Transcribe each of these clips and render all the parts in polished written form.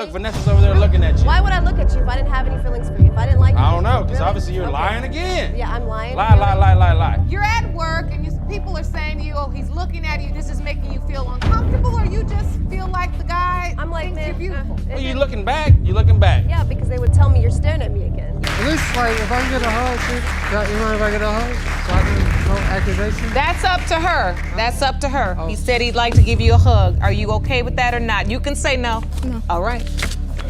Look, Vanessa's over there looking at you. Why would I look at you if I didn't have any feelings for you? If I didn't like you? I don't know, because Really? obviously you're lying again. Yeah, I'm lying. Lie. You're at work and people are saying to you, oh, he's looking at you, this is making you feel uncomfortable, or you just feel like the guy I'm like, thinks man, you're beautiful? Well, you looking back? You looking back? Yeah, because they would tell me you're staring at me again. At least, like, if I can get a hug, you mind if I get a hug? So I can, no accusation? That's up to her. That's up to her. Oh. He said he'd like to give you a hug. Are you okay with that or not? You can say no. No. All right.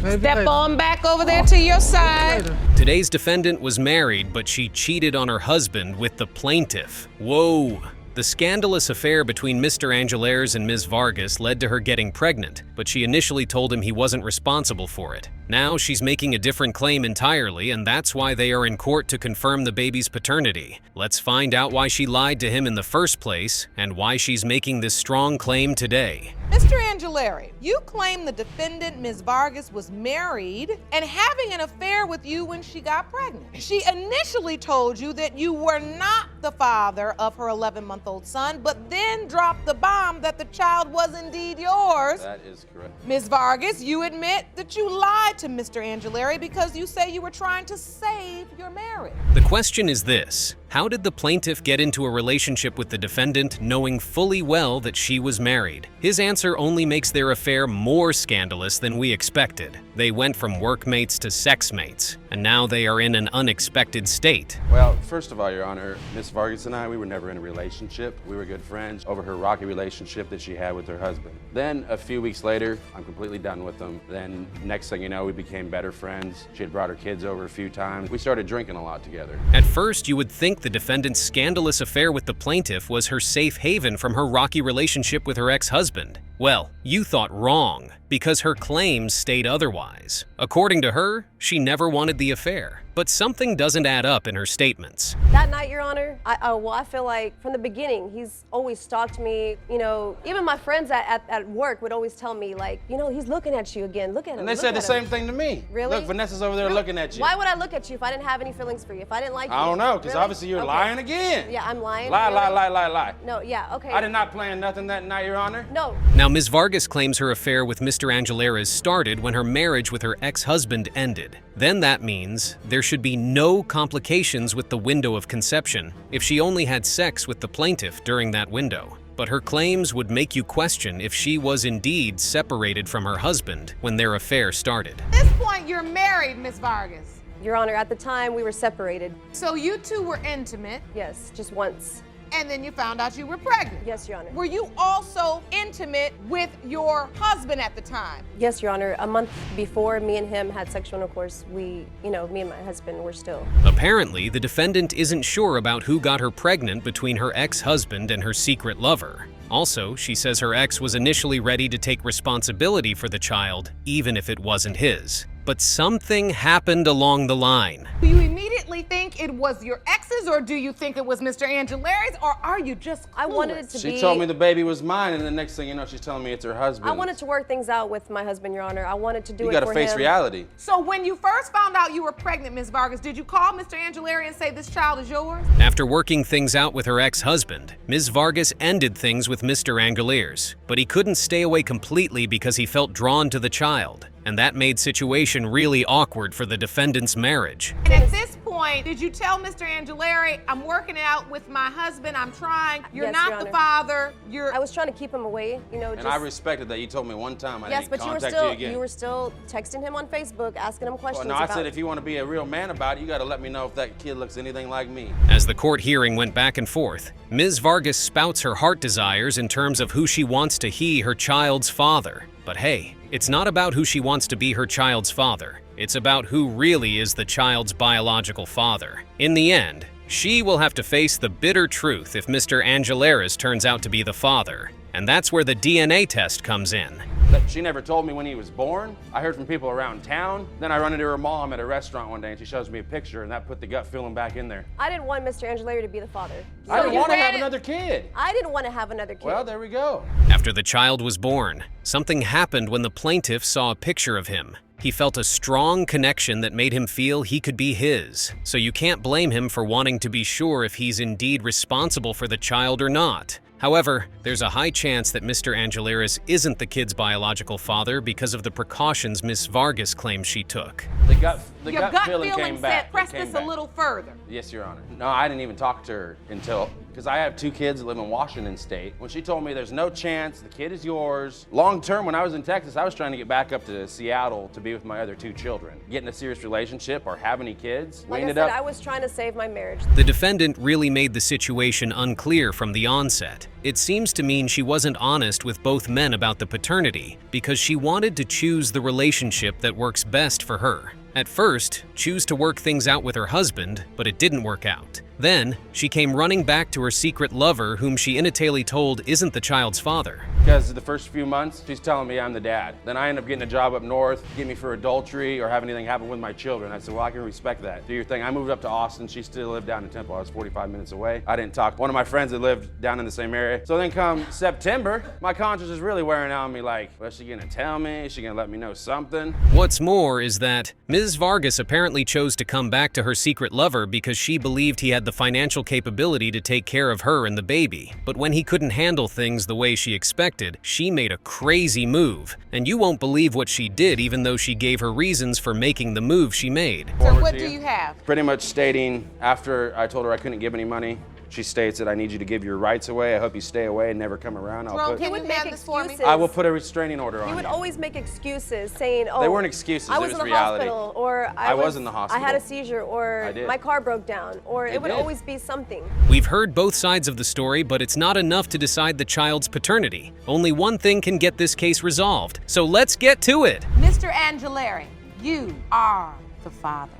Maybe Step later. on back over there to your side. Later. Today's defendant was married, but she cheated on her husband with the plaintiff. Whoa! The scandalous affair between Mr. Angelares and Ms. Vargas led to her getting pregnant, but she initially told him he wasn't responsible for it. Now she's making a different claim entirely, and that's why they are in court to confirm the baby's paternity. Let's find out why she lied to him in the first place and why she's making this strong claim today. Mr. Angelari, you claim the defendant, Ms. Vargas, was married and having an affair with you when she got pregnant. She initially told you that you were not the father of her 11-month-old son, but then dropped the bomb that the child was indeed yours. That is correct. Ms. Vargas, you admit that you lied to Mr. Angelari because you say you were trying to save your marriage. The question is this: how did the plaintiff get into a relationship with the defendant knowing fully well that she was married? His answer only makes their affair more scandalous than we expected. They went from workmates to sexmates, and now they are in an unexpected state. Well, first of all, Your Honor, Miss Vargas and I, we were never in a relationship. We were good friends over her rocky relationship that she had with her husband. Then a few weeks later, I'm completely done with them. Then next thing you know, we became better friends. She had brought her kids over a few times. We started drinking a lot together. At first, you would think the defendant's scandalous affair with the plaintiff was her safe haven from her rocky relationship with her ex-husband. Well, you thought wrong, because her claims state otherwise. According to her, she never wanted the affair. But something doesn't add up in her statements. That night, Your Honor, I feel like from the beginning, he's always stalked me. You know, even my friends at work would always tell me, like, you know, he's looking at you again. Look at him. And they look said the at same him. thing to me. Really? Look, Vanessa's over there looking at you. Why would I look at you if I didn't have any feelings for you? If I didn't like you? I don't know, because Really? obviously you're Okay. lying again. Yeah, I'm lying. Lie. No, yeah, okay. I did not plan nothing that night, Your Honor. No. Now, Ms. Vargas claims her affair with Mr. Angelares started when her marriage with her ex-husband ended. Then that means there should be no complications with the window of conception if she only had sex with the plaintiff during that window. But her claims would make you question if she was indeed separated from her husband when their affair started. At this point, you're married, Ms. Vargas. Your Honor, at the time, we were separated. So you two were intimate, Yes, just once. and then you found out you were pregnant. Yes, Your Honor. Were you also intimate with your husband at the time? Yes, Your Honor. A month before me and him had sexual intercourse, me and my husband were still. Apparently, the defendant isn't sure about who got her pregnant between her ex-husband and her secret lover. Also, she says her ex was initially ready to take responsibility for the child, even if it wasn't his. But something happened along the line. Do you immediately think it was your ex's, or do you think it was Mr. Angelares, or are you just clueless? I wanted it to be. She told me the baby was mine, and the next thing you know, she's telling me it's her husband. I wanted to work things out with my husband, Your Honor. I wanted to do You it gotta for face him. reality. So when you first found out you were pregnant, Ms. Vargas, did you call Mr. Angelari and say this child is yours? After working things out with her ex-husband, Ms. Vargas ended things with Mr. Angelares, but he couldn't stay away completely because he felt drawn to the child, and that made situation really awkward for the defendant's marriage. And at this point, did you tell Mr. Angelari, I'm working out with my husband, I'm trying, you're Yes, not Your the Honor. father, I was trying to keep him away, you know. And I respected that. You told me one time I Yes, didn't but contact you again. you were still texting him on Facebook, asking him Well, questions no, I about. said if you want to be a real man about it, you got to let me know if that kid looks anything like me. As the court hearing went back and forth, Ms. Vargas spouts her heart desires in terms of who she wants to be her child's father. But hey, it's not about who she wants to be her child's father. It's about who really is the child's biological father. In the end, she will have to face the bitter truth if Mr. Angelares turns out to be the father. And that's where the DNA test comes in. She never told me when he was born. I heard from people around town. Then I run into her mom at a restaurant one day and she shows me a picture, and that put the gut feeling back in there. I didn't want Mr. Angelari to be the father. I didn't you want to ran have it- another kid. I didn't want to have another kid. Well, there we go. After the child was born, something happened when the plaintiff saw a picture of him. He felt a strong connection that made him feel he could be his. So you can't blame him for wanting to be sure if he's indeed responsible for the child or not. However, there's a high chance that Mr. Angeleras isn't the kid's biological father because of the precautions Miss Vargas claims she took. The gut Your gut feeling came said, back. press It came this back. a little further. Yes, Your Honor. No, I didn't even talk to her until, because I have 2 kids that live in Washington State. When she told me there's no chance, the kid is yours. Long term, when I was in Texas, I was trying to get back up to Seattle to be with my other 2 children. Get in a serious relationship or have any kids. Like I said, I was trying to save my marriage. The defendant really made the situation unclear from the onset. It seems to mean she wasn't honest with both men about the paternity because she wanted to choose the relationship that works best for her. At first, choose to work things out with her husband, but it didn't work out. Then, she came running back to her secret lover whom she innately told isn't the child's father. Because the first few months, she's telling me I'm the dad. Then I end up getting a job up north, get me for adultery or have anything happen with my children. I said, well, I can respect that. Do your thing. I moved up to Austin. She still lived down in Temple. I was 45 minutes away. I didn't talk to one of my friends that lived down in the same area. So then come September, my conscience is really wearing on me like, well, is she gonna tell me? Is she gonna let me know something? What's more is that Ms. Vargas apparently chose to come back to her secret lover because she believed he had the financial capability to take care of her and the baby. But when he couldn't handle things the way she expected, she made a crazy move. And you won't believe what she did even though she gave her reasons for making the move she made. So what do you have? Pretty much stating, after I told her I couldn't give any money, she states that I need you to give your rights away. I hope you stay away and never come around. He would make excuses. I will put a restraining order on you. He would always make excuses saying, oh, They weren't excuses, I it was was in the reality. hospital, or I was in the hospital. I had a seizure, or I did. my car broke down, or it would did. always be something. We've heard both sides of the story, but it's not enough to decide the child's paternity. Only one thing can get this case resolved. So let's get to it. Mr. Angeleri, you are the father.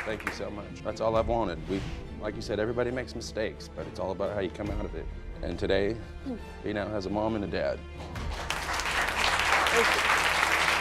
Thank you so much. That's all I've wanted. Like you said, everybody makes mistakes, but it's all about how you come out of it. And today, he now has a mom and a dad.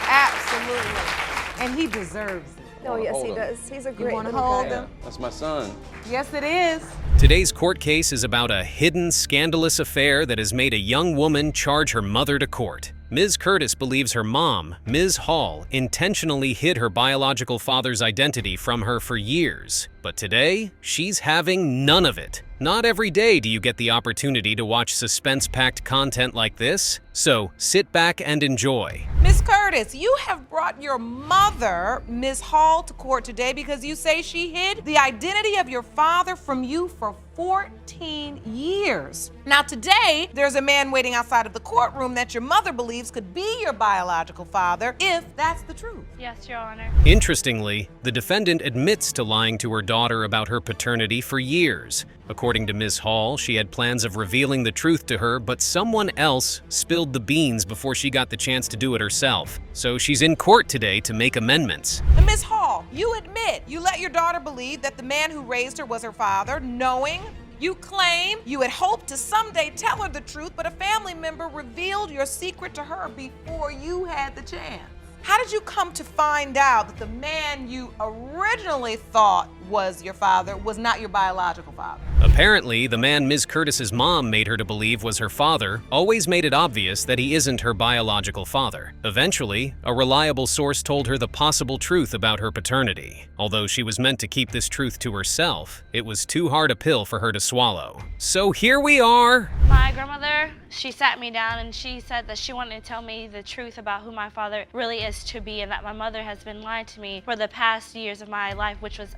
Absolutely. And he deserves it. Oh, yes, hold he him. does. He's a great wanna little hold guy. him? That's my son. Yes, it is. Today's court case is about a hidden, scandalous affair that has made a young woman charge her mother to court. Ms. Curtis believes her mom, Ms. Hall, intentionally hid her biological father's identity from her for years. But today, she's having none of it. Not every day do you get the opportunity to watch suspense-packed content like this, so sit back and enjoy. Miss Curtis, you have brought your mother, Ms. Hall, to court today because you say she hid the identity of your father from you for 14 years. Now today, there's a man waiting outside of the courtroom that your mother believes could be your biological father, if that's the truth. Yes, Your Honor. Interestingly, the defendant admits to lying to her daughter about her paternity for years. According to Ms. Hall, she had plans of revealing the truth to her, but someone else spilled the beans before she got the chance to do it herself. So she's in court today to make amendments. And Ms. Hall, you admit you let your daughter believe that the man who raised her was her father, knowing you claim you had hoped to someday tell her the truth, but a family member revealed your secret to her before you had the chance. How did you come to find out that the man you originally thought was your father was not your biological father? Apparently, the man Ms. Curtis's mom made her to believe was her father always made it obvious that he isn't her biological father. Eventually, a reliable source told her the possible truth about her paternity. Although she was meant to keep this truth to herself, it was too hard a pill for her to swallow. So here we are. My grandmother, she sat me down and she said that she wanted to tell me the truth about who my father really is to be, and that my mother has been lying to me for the past years of my life, which was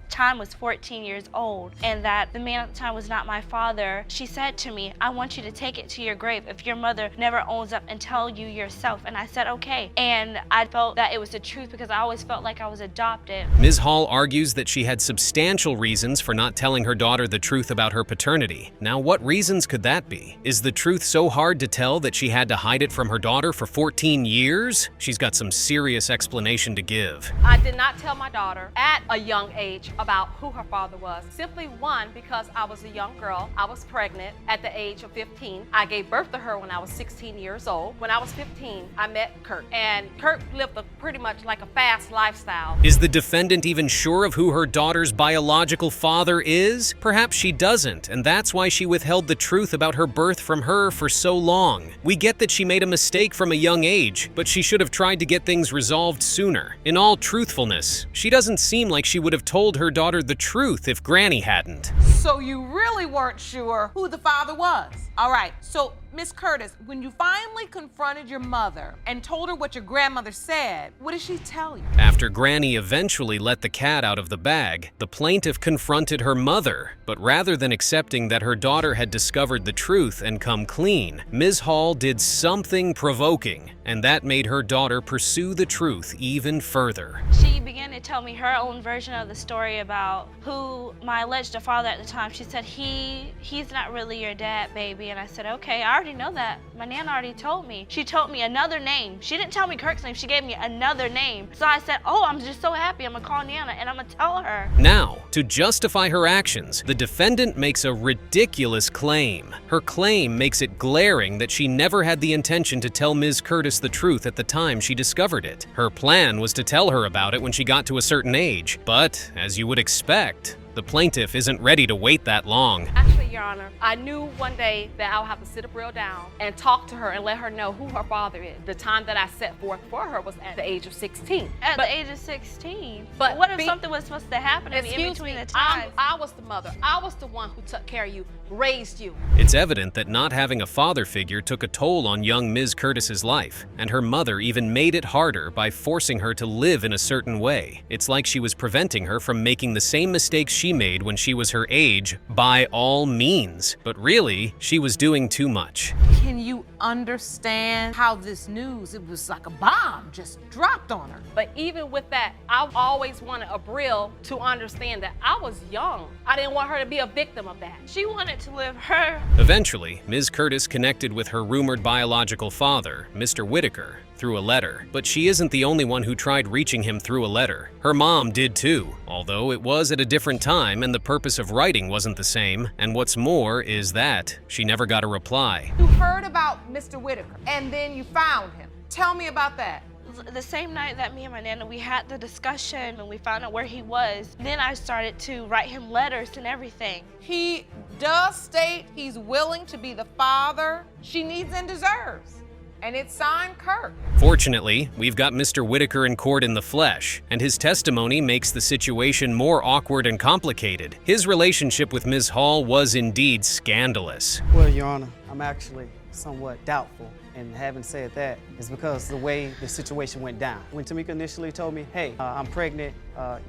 14 years old, and that the man at the time was not my father. She said to me, I want you to take it to your grave if your mother never owns up and tell you yourself. And I said, okay. And I felt that it was the truth because I always felt like I was adopted. Ms. Hall argues that she had substantial reasons for not telling her daughter the truth about her paternity. Now, what reasons could that be? Is the truth so hard to tell that she had to hide it from her daughter for 14 years? She's got some serious explanation to give. I did not tell my daughter at a young age about who her father was. Simply one, because I was a young girl. I was pregnant at the age of 15. I gave birth to her when I was 16 years old. When I was 15, I met Kurt. And Kurt lived pretty much like a fast lifestyle. Is the defendant even sure of who her daughter's biological father is? Perhaps she doesn't, and that's why she withheld the truth about her birth from her for so long. We get that she made a mistake from a young age, but she should have tried to get things resolved sooner. In all truthfulness, she doesn't seem like she would have told her daughter the truth if Granny hadn't. So you really weren't sure who the father was. All right, so Miss Curtis, when you finally confronted your mother and told her what your grandmother said, what did she tell you? After Granny eventually let the cat out of the bag, the plaintiff confronted her mother. But rather than accepting that her daughter had discovered the truth and come clean, Ms. Hall did something provoking, and that made her daughter pursue the truth even further. She began to tell me her own version of the story about who my alleged father at the time. She said, he's not really your dad, baby. And I said, okay, I already know that. My Nana already told me. She told me another name. She didn't tell me Kirk's name. She gave me another name. So I said, oh, I'm just so happy. I'm gonna call Nana and I'm gonna tell her. Now, to justify her actions, the defendant makes a ridiculous claim. Her claim makes it glaring that she never had the intention to tell Ms. Curtis the truth at the time she discovered it. Her plan was to tell her about it when she got to a certain age, but as you would expect, the plaintiff isn't ready to wait that long. Actually, Your Honor, I knew one day that I would have to sit up real down and talk to her and let her know who her father is. The time that I set forth for her was at the age of 16. At the age of 16? But what if something was supposed to happen to me in between the time? I was the mother. I was the one who took care of you, raised you. It's evident that not having a father figure took a toll on young Ms. Curtis's life, and her mother even made it harder by forcing her to live in a certain way. It's like she was preventing her from making the same mistakes she made when she was her age by all means. But really, she was doing too much. Can you understand how this news, it was like a bomb just dropped on her? But even with that, I always wanted Abril to understand that I was young. I didn't want her to be a victim of that. She wanted to live her. Eventually, Ms. Curtis connected with her rumored biological father, Mr. Whitaker, through a letter. But she isn't the only one who tried reaching him through a letter. Her mom did too, although it was at a different time and the purpose of writing wasn't the same. And what's more is that she never got a reply. You heard about Mr. Whitaker and then you found him. Tell me about that. The same night that me and my Nana, we had the discussion and we found out where he was, then I started to write him letters and everything. He does state he's willing to be the father she needs and deserves. And it's signed Kirk. Fortunately, we've got Mr. Whitaker in court in the flesh, and his testimony makes the situation more awkward and complicated. His relationship with Ms. Hall was indeed scandalous. Well, Your Honor, I'm actually somewhat doubtful. And having said that, is because the way the situation went down. When Tamika initially told me, hey, I'm pregnant,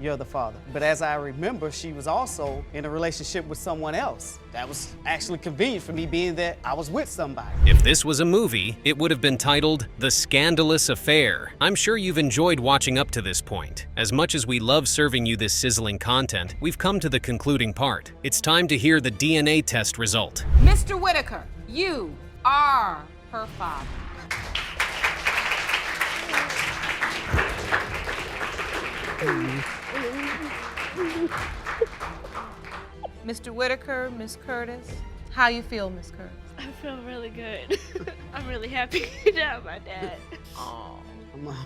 you're the father. But as I remember, she was also in a relationship with someone else. That was actually convenient for me, being that I was with somebody. If this was a movie, it would have been titled The Scandalous Affair. I'm sure you've enjoyed watching up to this point. As much as we love serving you this sizzling content, we've come to the concluding part. It's time to hear the DNA test result. Mr. Whitaker, you are her father. Mr. Whitaker, Miss Curtis, how you feel, Miss Curtis? I feel really good. I'm really happy to have my dad. Oh.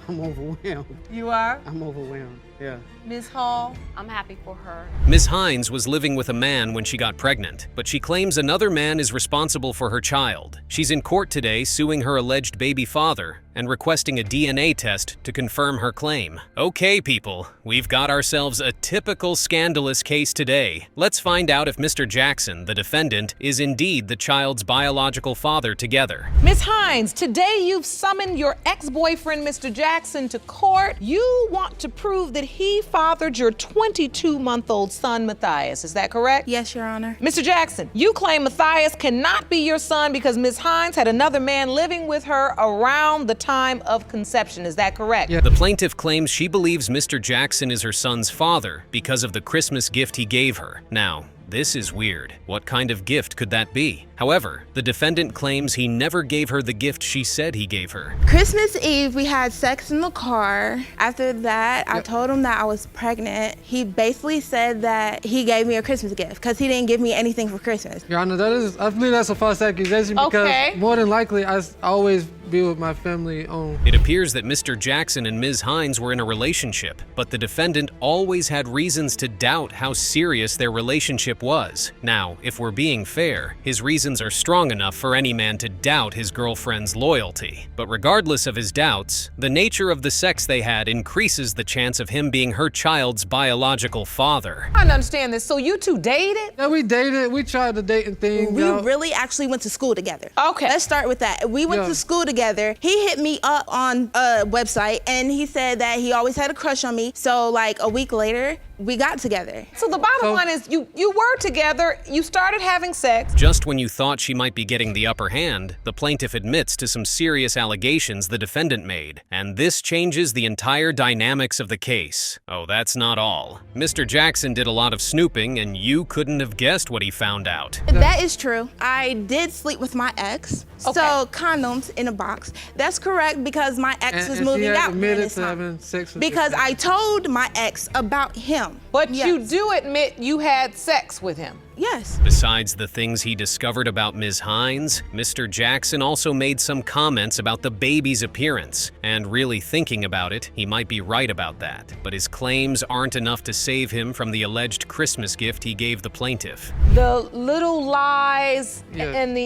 I'm overwhelmed. You are? I'm overwhelmed, yeah. Ms. Hall? I'm happy for her. Ms. Hines was living with a man when she got pregnant, but she claims another man is responsible for her child. She's in court today suing her alleged baby father and requesting a DNA test to confirm her claim. Okay, people, we've got ourselves a typical scandalous case today. Let's find out if Mr. Jackson, the defendant, is indeed the child's biological father together. Ms. Hines, today you've summoned your ex-boyfriend, Mr. Jackson, to court. You want to prove that he fathered your 22-month-old son, Mathias. Is that correct? Yes, Your Honor. Mr. Jackson, you claim Mathias cannot be your son because Ms. Hines had another man living with her around the time of conception. Is that correct? Yeah. The plaintiff claims she believes Mr. Jackson is her son's father because of the Christmas gift he gave her. Now, this is weird. What kind of gift could that be? However, the defendant claims he never gave her the gift she said he gave her. Christmas Eve, we had sex in the car. After that, I told him that I was pregnant. He basically said that he gave me a Christmas gift because he didn't give me anything for Christmas. Your Honor, I believe that's a false accusation because more than likely, I always be with my family on. It appears that Mr. Jackson and Ms. Hines were in a relationship, but the defendant always had reasons to doubt how serious their relationship was. Now, if we're being fair, his reasons reasons are strong enough for any man to doubt his girlfriend's loyalty. But regardless of his doubts, the nature of the sex they had increases the chance of him being her child's biological father. I don't understand this. So you two dated? Yeah, we dated. We tried the dating thing. We really actually went to school together. Okay. Let's start with that. We went to school together. He hit me up on a website and he said that he always had a crush on me. So like a week later, we got together. So the bottom line is you were together, you started having sex. Just when you thought she might be getting the upper hand, the plaintiff admits to some serious allegations the defendant made, and this changes the entire dynamics of the case. Oh, that's not all. Mr. Jackson did a lot of snooping, and you couldn't have guessed what he found out. That is true. I did sleep with my ex. So condoms in a box. That's correct because my ex was moving out during this time. Because I told my ex about him. But you do admit you had sex with him. Yes. Besides the things he discovered about Ms. Hines, Mr. Jackson also made some comments about the baby's appearance, and really thinking about it, he might be right about that. But his claims aren't enough to save him from the alleged Christmas gift he gave the plaintiff. The little lies and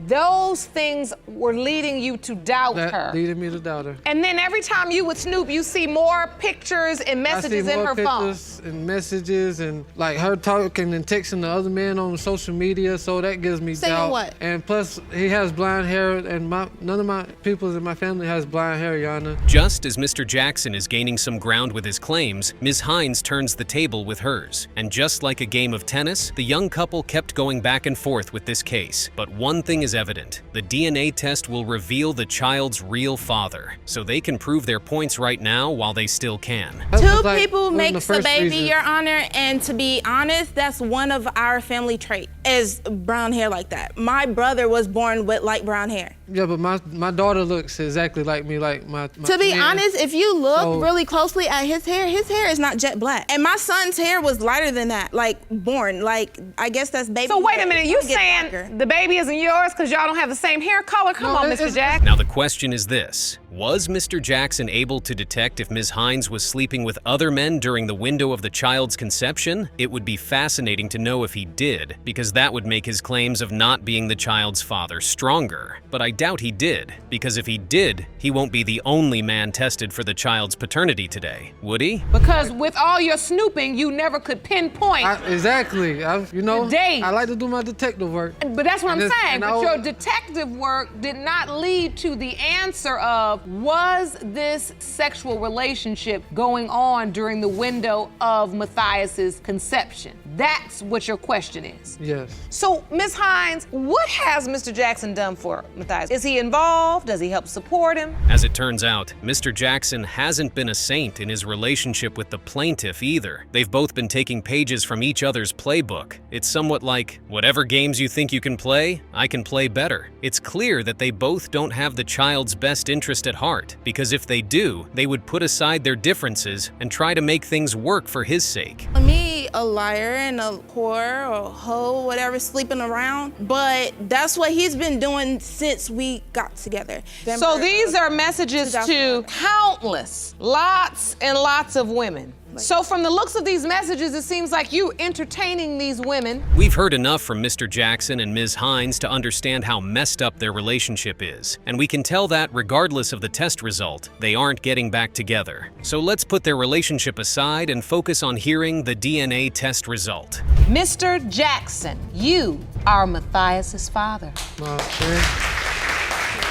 those things were leading you to doubt her. Leading me to doubt her. And then every time you would snoop, you see more pictures and messages in her phone. Pictures and messages and like her talking and texting the other men on social media, so that gives me doubt. Saying what? And plus, he has blonde hair, and none of my people in my family has blonde hair, Your Honor. Just as Mr. Jackson is gaining some ground with his claims, Ms. Hines turns the table with hers. And just like a game of tennis, the young couple kept going back and forth with this case. But one thing is evident: the DNA test will reveal the child's real father, so they can prove their points right now while they still can. Two people makes the baby, Your Honor, and to be honest, that's one of our family trait, is brown hair like that. My brother was born with light brown hair. Yeah, but my daughter looks exactly like me, like my To be honest, if you look really closely at his hair is not jet black. And my son's hair was lighter than that, like born, like I guess that's baby. So wait a minute, you saying the baby isn't yours because y'all don't have the same hair color? Come on, Mr. Jackson. Now the question is this: was Mr. Jackson able to detect if Ms. Hines was sleeping with other men during the window of the child's conception? It would be fascinating to know if he did, because that would make his claims of not being the child's father stronger. But I doubt he did, because if he did, he won't be the only man tested for the child's paternity today, would he? Because with all your snooping, you never could pinpoint. Exactly. The date. I like to do my detective work. But that's what I'm saying. But your detective work did not lead to the answer of, was this sexual relationship going on during the window of Mathias's conception? That's what your question is. Yes. So, Ms. Hines, what has Mr. Jackson done for Mathias? Is he involved? Does he help support him? As it turns out, Mr. Jackson hasn't been a saint in his relationship with the plaintiff either. They've both been taking pages from each other's playbook. It's somewhat like, whatever games you think you can play, I can play better. It's clear that they both don't have the child's best interest at heart, because if they do, they would put aside their differences and try to make things work for his sake. Me, a liar and a whore or a hoe, whatever, sleeping around, but that's what he's been doing since we got together. So these are messages to countless, lots and lots of women. So from the looks of these messages, it seems like you entertaining these women. We've heard enough from Mr. Jackson and Ms. Hines to understand how messed up their relationship is, and we can tell that regardless of the test result, they aren't getting back together. So let's put their relationship aside and focus on hearing the DNA test result. Mr. Jackson, you are Mathias's father. At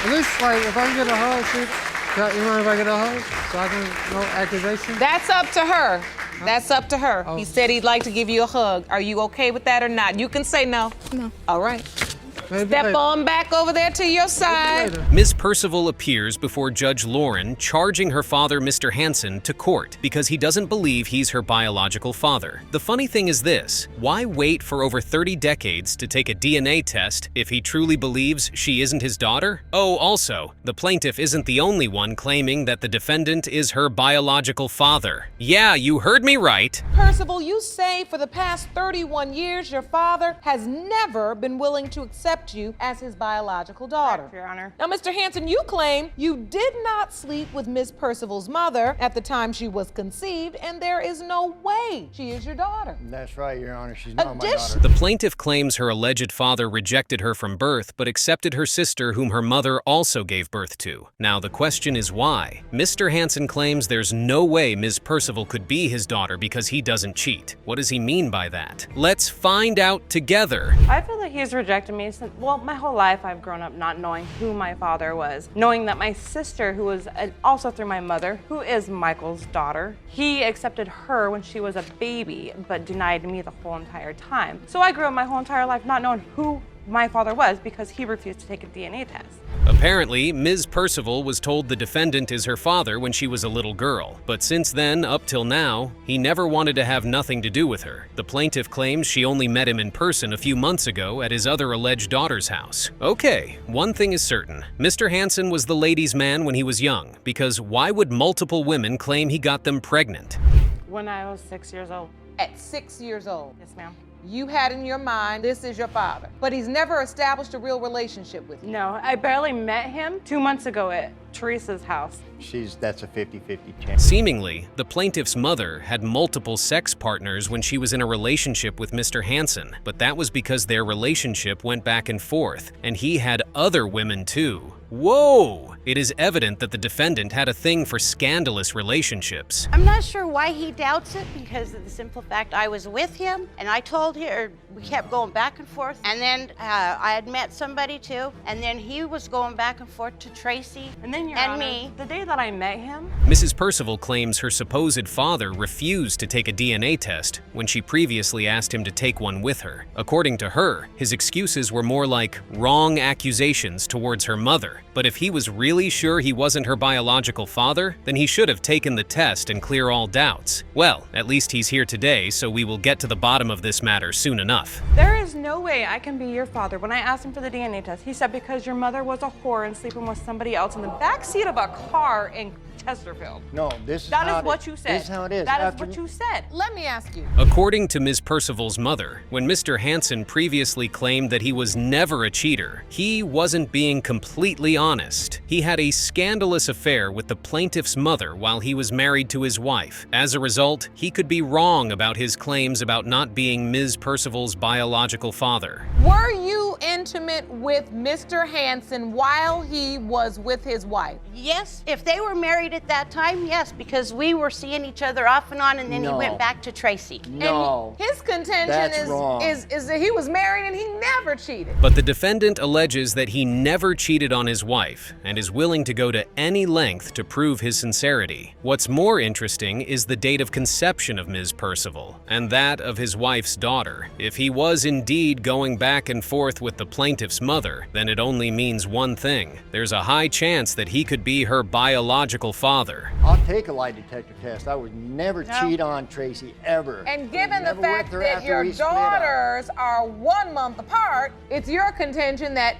least, like, if I can get a hug, you mind if I get a hug? So I can, no accusation? That's up to her. That's up to her. He said he'd like to give you a hug. Are you okay with that or not? You can say no. No. All right. Step on back over there to your side. Ms. Percival appears before Judge Lauren, charging her father, Mr. Hansen, to court because he doesn't believe he's her biological father. The funny thing is this: why wait for over 30 decades to take a DNA test if he truly believes she isn't his daughter? Oh, also, the plaintiff isn't the only one claiming that the defendant is her biological father. Yeah, you heard me right. Percival, you say for the past 31 years your father has never been willing to accept accept you as his biological daughter. Correct, Your Honor. Now, Mr. Hansen, you claim you did not sleep with Ms. Percival's mother at the time she was conceived, and there is no way she is your daughter. That's right, Your Honor. She's not my daughter. The plaintiff claims her alleged father rejected her from birth, but accepted her sister, whom her mother also gave birth to. Now, the question is why? Mr. Hansen claims there's no way Ms. Percival could be his daughter because he doesn't cheat. What does he mean by that? Let's find out together. I feel like he's rejected me since, well, my whole life I've grown up not knowing who my father was, knowing that my sister, who was also through my mother, who is Michael's daughter, he accepted her when she was a baby, but denied me the whole entire time. So I grew up my whole entire life not knowing who my father was because he refused to take a DNA test. Apparently, Ms. Percival was told the defendant is her father when she was a little girl, but since then, up till now, he never wanted to have nothing to do with her. The plaintiff claims she only met him in person a few months ago at his other alleged daughter's house. Okay, one thing is certain. Mr. Hansen was the ladies' man when he was young, because why would multiple women claim he got them pregnant? When I was 6 years old. At 6 years old. Yes, ma'am. You had in your mind, this is your father, but he's never established a real relationship with you. No, I barely met him 2 months ago at Teresa's house. That's a 50-50 chance. Seemingly, the plaintiff's mother had multiple sex partners when she was in a relationship with Mr. Hansen, but that was because their relationship went back and forth, and he had other women too. Whoa! It is evident that the defendant had a thing for scandalous relationships. I'm not sure why he doubts it, because of the simple fact I was with him and I told her, we kept going back and forth, and then I had met somebody too, and then he was going back and forth to Tracy and then me. The day that I met him, Mrs. Percival claims her supposed father refused to take a DNA test when she previously asked him to take one with her. According to her, his excuses were more like wrong accusations towards her mother. But if he was really sure he wasn't her biological father, then he should have taken the test and clear all doubts. Well, at least he's here today, so we will get to the bottom of this matter soon enough. there is no way I can be your father. When I asked him for the DNA test, he said because your mother was a whore and sleeping with somebody else in the backseat of a car in Chesterfield. No, this is That is what you said. This is how it is. That is what you said. Let me ask you. According to Ms. Percival's mother, when Mr. Hansen previously claimed that he was never a cheater, he wasn't being completely honest. He had a scandalous affair with the plaintiff's mother while he was married to his wife. As a result, he could be wrong about his claims about not being Ms. Percival's biological father. Were you intimate with Mr. Hansen while he was with his wife? Yes, if they were married at that time, yes, because we were seeing each other off and on, and then he went back to Tracy. No, and his contention is that he was married and he never cheated. But the defendant alleges that he never cheated on his wife and is willing to go to any length to prove his sincerity. What's more interesting is the date of conception of Ms. Percival and that of his wife's daughter. If he was indeed going back and forth with the plaintiff's mother, then it only means one thing. There's a high chance that he could be her biological father. I'll take a lie detector test. I would never cheat on Tracy, ever. And given the fact that your daughters are 1 month apart, it's your contention that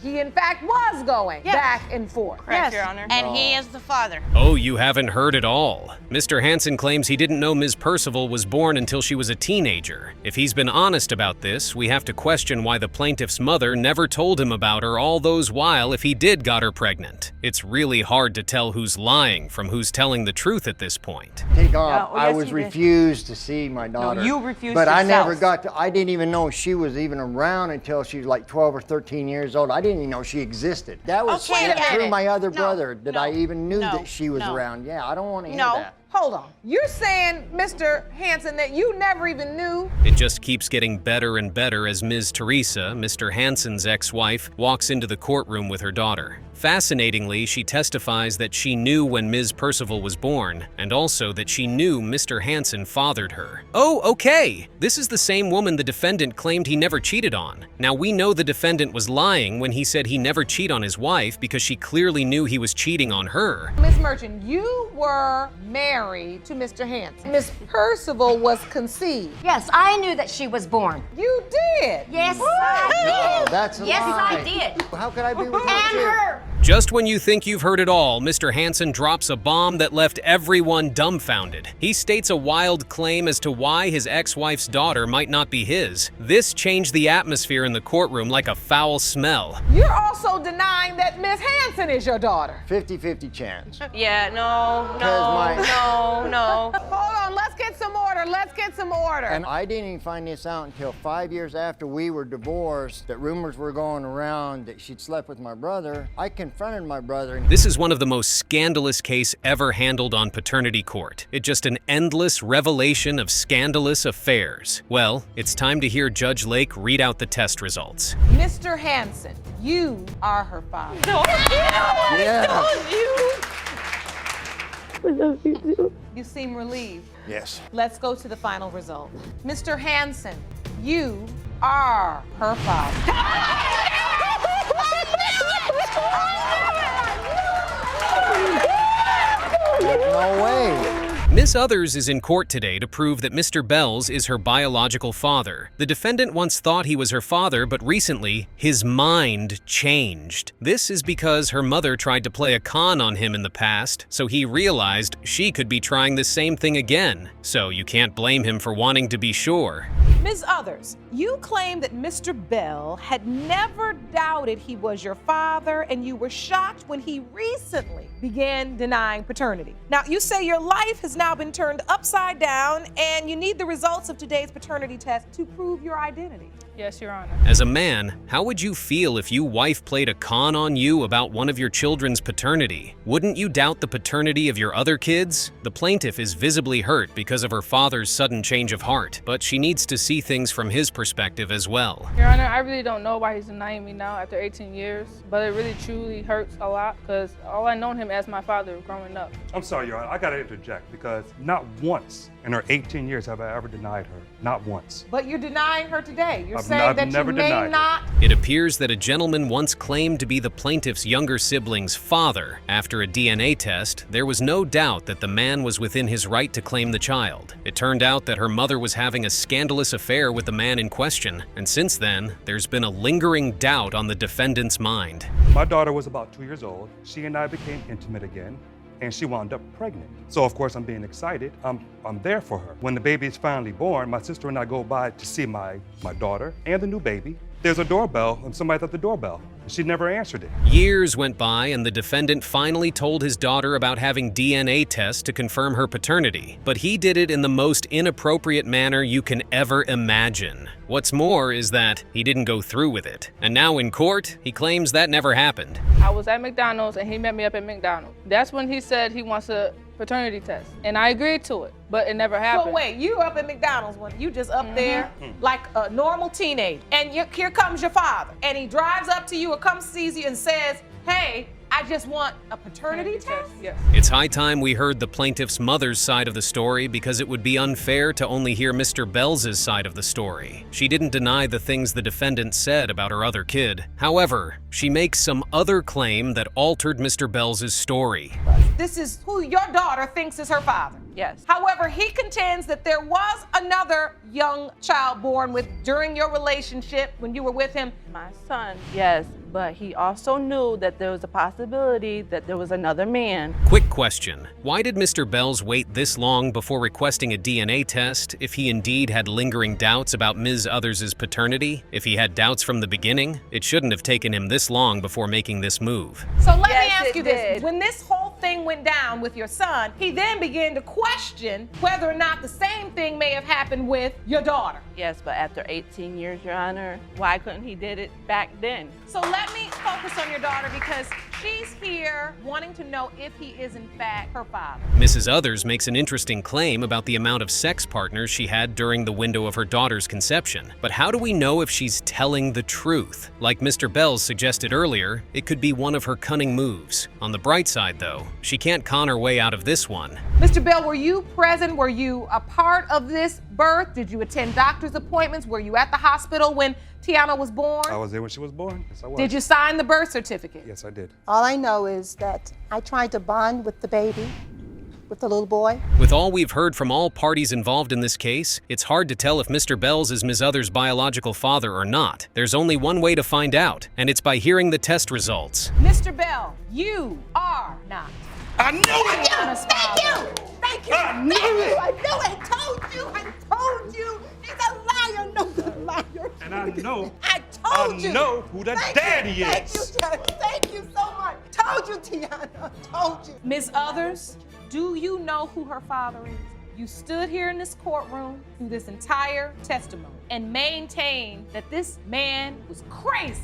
he in fact was going back and forth. Correct, Your Honor. And he is the father. Oh, you haven't heard it all. Mr. Hansen claims he didn't know Ms. Percival was born until she was a teenager. If he's been honest about this, we have to question why the plaintiff's mother never told him about her all those while if he did got her pregnant. It's really hard to tell who's lying from who's telling the truth at this point. Take off. I was refused to see my daughter. No, you refused But yourself. I never got to, I didn't even know she was even around until she was like 12 or 13 years old. I didn't even know she existed. That was through my other brother that I even knew that she was around. Yeah, I don't want to hear that. Hold on. You're saying, Mr. Hansen, that you never even knew? It just keeps getting better and better as Ms. Teresa, Mr. Hansen's ex-wife, walks into the courtroom with her daughter. Fascinatingly, she testifies that she knew when Ms. Percival was born, and also that she knew Mr. Hansen fathered her. Oh, okay! This is the same woman the defendant claimed he never cheated on. Now, we know the defendant was lying when he said he never cheated on his wife because she clearly knew he was cheating on her. Ms. Merchant, you were married to Mr. Hansen. Ms. Percival was conceived. Yes, I knew that she was born. You did? Yes, I did. No, that's a lie. Yes, I did. How could I be with And her. Just when you think you've heard it all, Mr. Hansen drops a bomb that left everyone dumbfounded. He states a wild claim as to why his ex-wife's daughter might not be his. This changed the atmosphere in the courtroom like a foul smell. You're also denying that Miss Hansen is your daughter. 50-50 chance. Yeah, no. Hold on, let's get some order. And I didn't even find this out until 5 years after we were divorced, that rumors were going around that she'd slept with my brother. I confronted my brother. This is one of the most scandalous cases ever handled on paternity court. It's just an endless revelation of scandalous affairs. Well, it's time to hear Judge Lake read out the test results. Mr. Hansen, you are her father. No, Yeah. I love you too. You seem relieved. Yes. Let's go to the final result. Mr. Hansen, you are her father. No way. Miss Others is in court today to prove that Mr. Bells is her biological father. The defendant once thought he was her father, but recently, his mind changed. This is because her mother tried to play a con on him in the past, so he realized she could be trying the same thing again. So you can't blame him for wanting to be sure. Ms. Others, you claim that Mr. Bell had never doubted he was your father, and you were shocked when he recently began denying paternity. Now, you say your life has now been turned upside down, and you need the results of today's paternity test to prove your identity. Yes, Your Honor. As a man, how would you feel if your wife played a con on you about one of your children's paternity? Wouldn't you doubt the paternity of your other kids? The plaintiff is visibly hurt because of her father's sudden change of heart, but she needs to see things from his perspective as well. Your Honor, I really don't know why he's denying me now after 18 years, but it really truly hurts a lot because all I known him as my father growing up. I'm sorry, Your Honor, I gotta interject because not once in her 18 years have I ever denied her. Not once. But you're denying her today. You're I've saying that never you may denied her. not. It appears that a gentleman once claimed to be the plaintiff's younger sibling's father. After a DNA test, there was no doubt that the man was within his right to claim the child. It turned out that her mother was having a scandalous affair with the man in question, and since then, there's been a lingering doubt on the defendant's mind. My daughter was about 2 years old. She and I became intimate again, and she wound up pregnant. So of course I'm being excited. I'm there for her. When the baby is finally born, my sister and I go by to see my daughter and the new baby. There's a doorbell and somebody's at the doorbell. She never answered it. Years went by and the defendant finally told his daughter about having DNA tests to confirm her paternity, but he did it in the most inappropriate manner you can ever imagine. What's more is that he didn't go through with it, and now in court, he claims that never happened. I was at McDonald's and he met me up at McDonald's. That's when he said he wants a paternity test, and I agreed to it, but it never happened. So wait, you up at McDonald's when you just up there like a normal teenager, and here comes your father, and he drives up to you or comes sees you and says, "Hey, I just want a paternity test?" Yes. It's high time we heard the plaintiff's mother's side of the story because it would be unfair to only hear Mr. Bells' side of the story. She didn't deny the things the defendant said about her other kid. However, she makes some other claim that altered Mr. Bells' story. This is who your daughter thinks is her father. Yes. However, he contends that there was another young child born during your relationship when you were with him. My son, yes, but he also knew that there was a possibility that there was another man. Quick question. Why did Mr. Bells wait this long before requesting a DNA test if he indeed had lingering doubts about Ms. Others' paternity? If he had doubts from the beginning, it shouldn't have taken him this long before making this move. So let me ask you this. When this whole thing went down with your son, he then began to question whether or not the same thing may have happened with your daughter. Yes, but after 18 years, Your Honor, why couldn't he did it back then? So let me focus on your daughter because she's here wanting to know if he is in fact her father. Mrs. Others makes an interesting claim about the amount of sex partners she had during the window of her daughter's conception. But how do we know if she's telling the truth? Like Mr. Bells suggested earlier, it could be one of her cunning moves. On the bright side, though, she can't con her way out of this one. Mr. Bell, were you present? Were you a part of this birth? Did you attend doctor's appointments? Were you at the hospital when Tiana was born? I was there when she was born. Yes, I was. Did you sign the birth certificate? Yes, I did. All I know is that I tried to bond with the baby, with the little boy. With all we've heard from all parties involved in this case, it's hard to tell if Mr. Bells is Ms. Other's biological father or not. There's only one way to find out, and it's by hearing the test results. Mr. Bell, you are not. I knew it! Thank you! Thank you! I knew it! I knew it! I told you! I told you! He's a liar! No good liar! And I know. I told you! I know who the daddy is! Thank you, Judge! Thank you so much! Told you, Tiana! Told you! Ms. Others, do you know who her father is? You stood here in this courtroom through this entire testimony and maintained that this man was crazy.